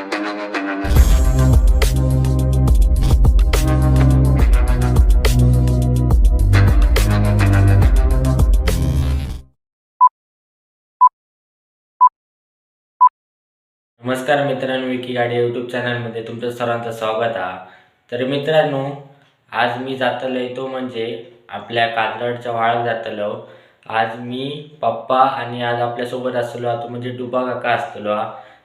नमस्कार मित्रांनो, विकी गाडी यूट्यूब चॅनलमध्ये तुमचं सर्वांचं स्वागत आहे. तर मित्रांनो, आज मी जातलो तो म्हणजे आपल्या काजरडच्या वाळाक जातलो. आज मी पप्पा आणि आज आपल्यासोबत असलो तो म्हणजे डुबा काका असतलो.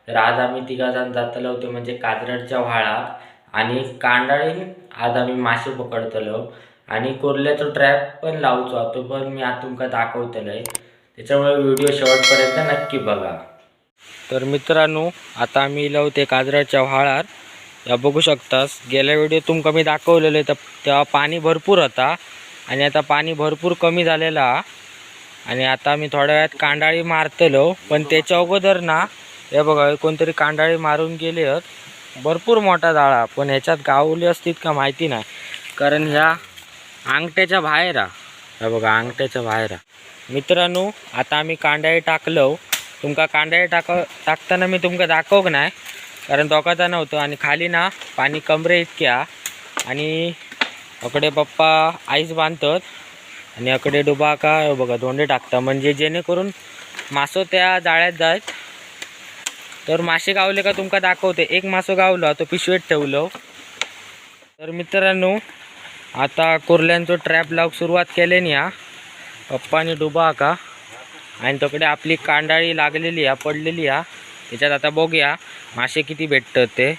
तर आज आम्ही तिघा जण जातलो होतो म्हणजे काजरडच्या व्हाळाक आणि कांडाळीन आज आम्ही मासे पकडतलो आणि कुर्ल्याचो ट्रॅप पण लावचो. तो पण मी आज तुमका दाखवतलोय, त्याच्यामुळे व्हिडिओ शेवटपर्यंत नक्की बघा. तर मित्रांनो, आता आम्ही इलो होते काजराच्या व्हाळार. या बघू शकतास, गेल्या व्हिडिओ तुमका मी दाखवलेलं तेव्हा पाणी भरपूर होता आणि आता पाणी भरपूर कमी झालेला. आणि आता आम्ही थोड्या वेळात कांडाळी मारतलो, पण त्याच्या अगोदर ना हे बघा कोणतरी कांडाळी मारून गेले आहेत. भरपूर मोठा जाळा, पण ह्याच्यात गावले असतील का माहिती नाही, कारण ह्या अंगठ्याच्या बाहेर हे बघा अंगठ्याच्या बाहेर. मित्रांनो, आता आम्ही कांडाळी टाकलो. तुमका कांडाळी टाकताना मी तुमका दाखवक नाही, कारण दोघाचा नव्हतं आणि खाली ना पाणी कमरे इतक्या. आणि अकडे पप्पा आईस बांधतात आणि अकडे डुबा का बघा धोंडे टाकता, म्हणजे जेणेकरून मासो त्या जाळ्यात जायत. तर मासे गावले का तुमका दाखवते. एक मासो गावला तो पिशवीत ठेवलो. तर मित्रांनो, आता कुर्ल्यांचो ट्रॅप लावूक सुरुवात केली नाही या पप्पा आणि डुबा का. आणि तकडे आपली कांडाळी लागलेली आहे, पडलेली आहे. त्याच्यात आता बघूया मासे किती भेटतात ते.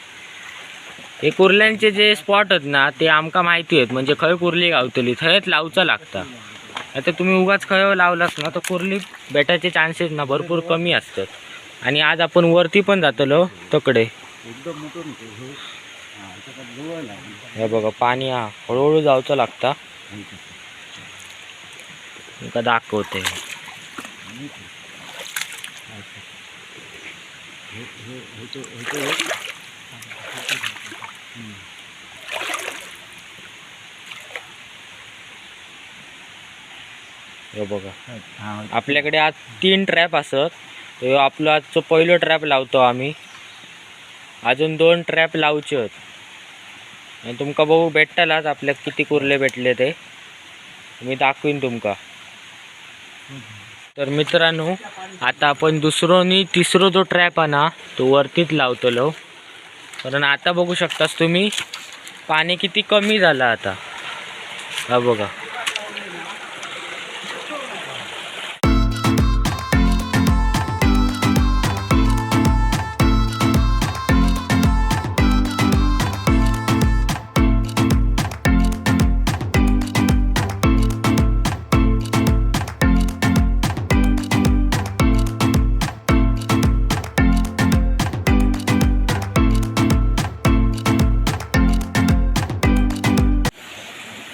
हे कुर्ल्यांचे जे स्पॉट आहेत ना ते आमका माहिती आहेत, म्हणजे खय कुर्ली गावतली थंयच लावचं लागतं. आता तुम्ही उगाच खय लावलास ना तर कुर्ली भेटायचे चान्सेस ना भरपूर कमी असतात. आणि आज आपण वरती पण जातलो तकडे. हे बघा पाणी हळूहळू जाऊचं लागतं. तुमका दाखवते. हे बघा आपल्याकडे आज 3 ट्रॅप असत. आपलं आजचं पहिलं ट्रॅप लावतो आम्ही. अजून 2 ट्रॅप लावचे आहेत आणि तुमका बघू भेटतालाच आपल्याक किती कुर्ले भेटले ते मी दाखवीन तुमका. तर मित्रांनो, आता आपण दुसरो आणि तिसरो जो ट्रॅप आहे ना तो वरतीच लावतलो, कारण आता बघू शकतास तुम्ही पाणी किती कमी झालं आता. हा बघा.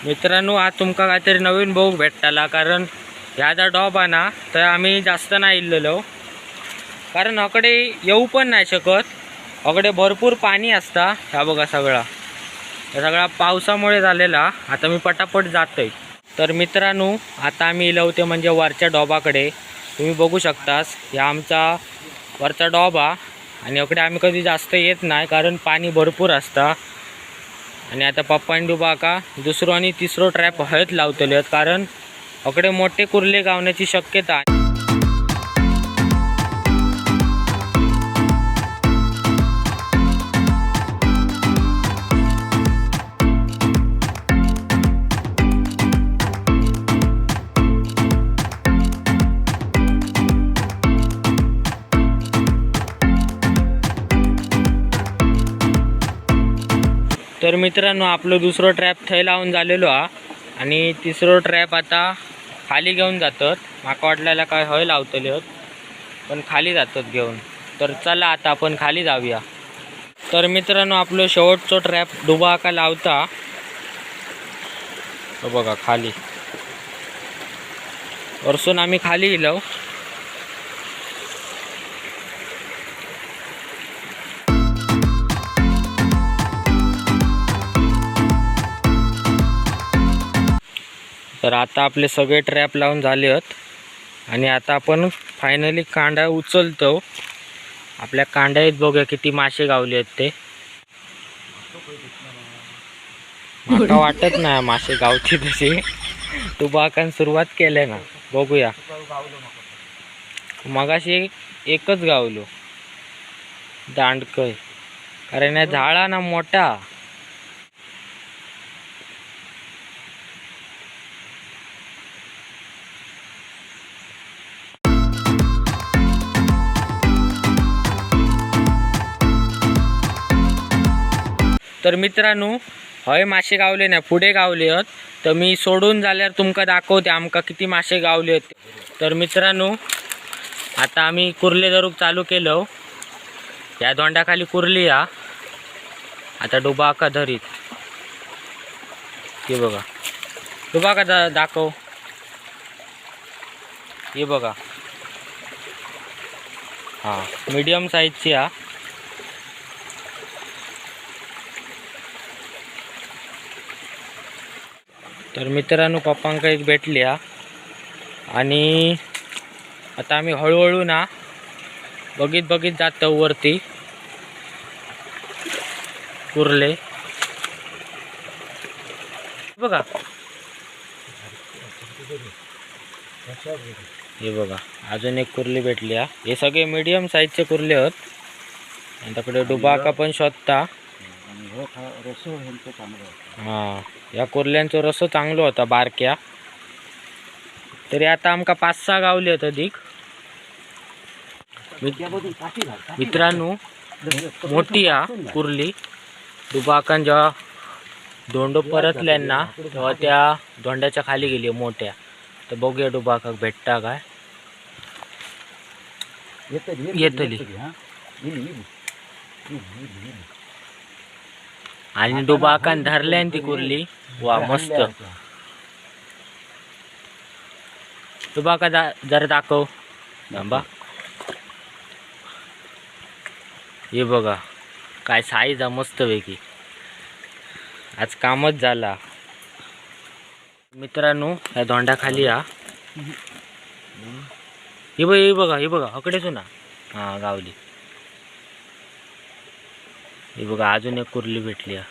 मित्रांनो, आज तुमका काहीतरी नवीन बघूक भेटताला, कारण ह्या जर डॉब आहे ना तर आम्ही जास्त नाही इल्लेलो, कारण अकडे येऊ पण नाही शकत. अकडे भरपूर पाणी असता. ह्या बघा सगळा पावसामुळे झालेला. आता मी पटापट जातोय. तर मित्रांनो, आता आम्ही इलो होते म्हणजे वरच्या डॉबाकडे. तुम्ही बघू शकतास ह्या आमचा वरचा डॉबा. आणि अकडे आम्ही कधी जास्त येत नाही, कारण पाणी भरपूर असता. आणि आता पप्पा आणि डुबा का दुसरो आणि तिसरो ट्रॅप हळद लावतले आहेत, कारण अकडे मोठे कुर्ले गावण्याची शक्यता आहे. तर मित्रांनो, आपलं दुसरं ट्रॅप थंय लावून झालेलो हा आणि तिसरो ट्रॅप आता खाली घेऊन जातात. माका वाटल्याला काय हय लावतले होत, पण खाली जातात घेऊन. तर चला आता आपण खाली जाऊया. तर मित्रांनो, आपलं शेवटचं ट्रॅप डुबा का लावता. बघा खाली वरसून आम्ही खाली गेलो. तर आता आपले सगळे ट्रॅप लावून झाले आहेत आणि आता आपण फायनली कांडा उचलतो. आपल्या कांड्यात बघूया किती मासे गावले आहेत ते. माका वाटत नाही मासे गावची तशी. तू बाकान सुरुवात केली ना, बघूया. मगाशी एकच गावलो दांडकय, कारण या झाडा ना मोठा. तर मित्रांनो, हय मासे गावले नाही, पुढे गावले आहेत. तर मी सोडून झाल्यावर तुमका दाखवते आमका किती मासे गावले आहेत. तर मित्रांनो, आता आम्ही कुर्ले धरूक चालू केलं. या दोंडाखाली कुर्ली या. आता डुबाका धरीत. हे बघा, डुबाका दाखव. हे बघा, हा मीडियम साईजची हा. तर मित्रांनो, पप्पांका एक भेटली हा. आणि आता आम्ही हळूहळू ना बघित जातो वरती कुर्ले. बघा, हे बघा, अजून एक कुर्ली भेटली हा. हे सगळे मीडियम साईजचे कुर्ले आहेत. आणि त्याकडे डुबाका पण शोधता. हा, या कुर्ल्यांचा रसो चांगलो होता बारक्या. तरी आता आमका 5-6 गावले आहेत अधिक. मित्रांनो, मोठी हा कुर्ली. डुबाकान जेव्हा धोंड परतल्यांना तेव्हा त्या धोंड्याच्या खाली गेली मोठ्या. तर बघूया डुबाकाक भेटता काय. येतली. आणि डुबाकान धरल्यान ती कुर्ली. वा, मस्त. डुबाका जरा दाखव. थांबा. हे बघा काय साईज हा, मस्त पैकी. आज कामच झाला. मित्रांनो, या धोंडाखाली हा. हे बघा अकडेच ना. हा, गावली. हे बघा, अजून एक कुर्ली भेटली हा.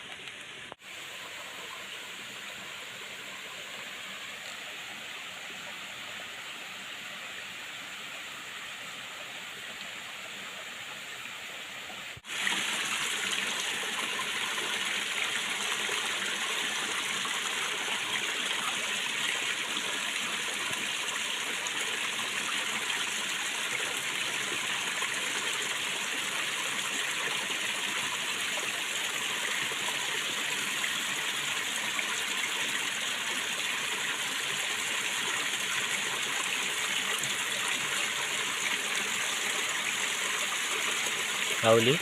गावली.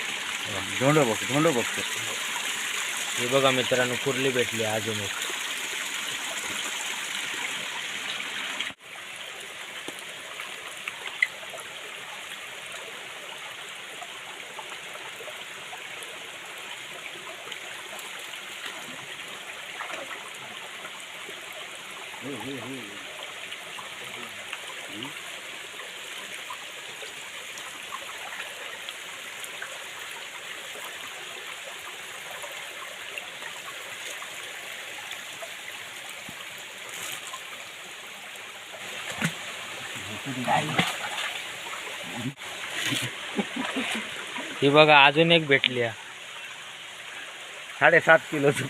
धोंड बघतो. हे बघा मित्रांनो, कुर्ली भेटली अजून एक. ही बघा, अजून एक भेटली आहे. 7.5 किलोचं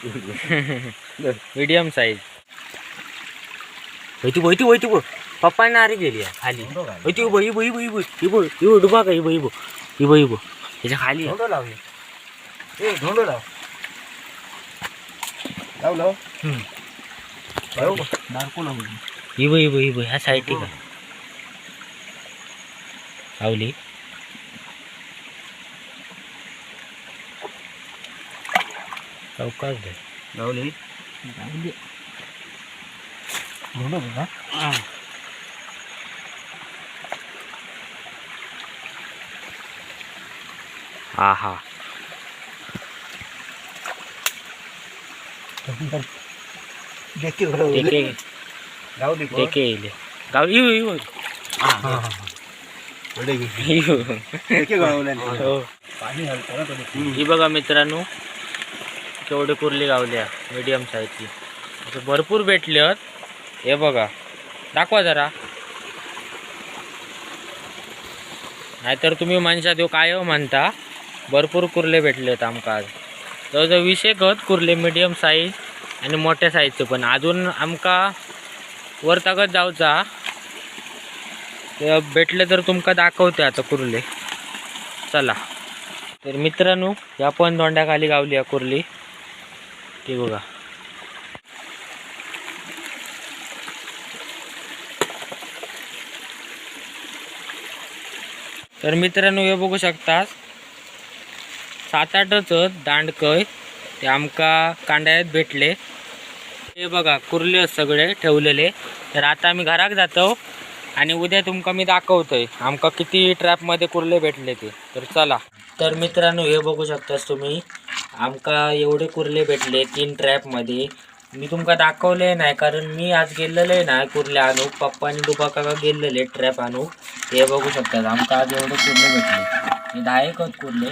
मीडियम साईज. होती पप्पा नारी गेली आहे खाली. होती डुबा का इबो त्याच्या खाली धोंड लावले. धोंड लाव. इबो ह्या साईड का लावली. चौकाच दे लावली. धोंड बघा. आहा, गावली. गाव हो. पाणी घालतो ना थोडी. ही बघा मित्रांनो केवढे कुर्ली गावल्या मीडियम साईजची असे भरपूर भेटले आहेत. हे बघा दाखवा जरा, नाहीतर तुम्ही माणसात हो काय म्हणता. भरपूर कुर्ले भेटलेत आमका आज. जवळजवळ 20 एक आहेत कुर्ले मीडियम साईज आणि मोठ्या साईजचे. पण अजून आमका वर तगत जाऊचा ते भेटले तर तुमका दाखवते आता कुर्ले. चला तर मित्रांनो या पण दोंड्याखाली गावली आहे कुर्ली. ती बघा तर मित्रांनो हे बघू शकता 7-8च दांडकय ते आमका कांड्यात भेटले. हे बघा कुर्ले आहेत सगळे ठेवलेले. तर आता आम्ही घराक जातो आणि उद्या तुमका मी दाखवतोय आमका किती ट्रॅपमध्ये कुर्ले भेटले ते. तर चला. तर मित्रांनो हे बघू शकतास तुम्ही आमका एवढे कुर्ले भेटले 3 ट्रॅपमध्ये. मी तुमका दाखवले नाही कारण मी आज गेलेलो आहे ना कुर्ले आणू. पप्पा आणि डुबा काका गेलेले ट्रॅप आणू. हे बघू शकतात आमका आज एवढे कुर्ले भेटले. हे 10 एक आहेत कुर्ले.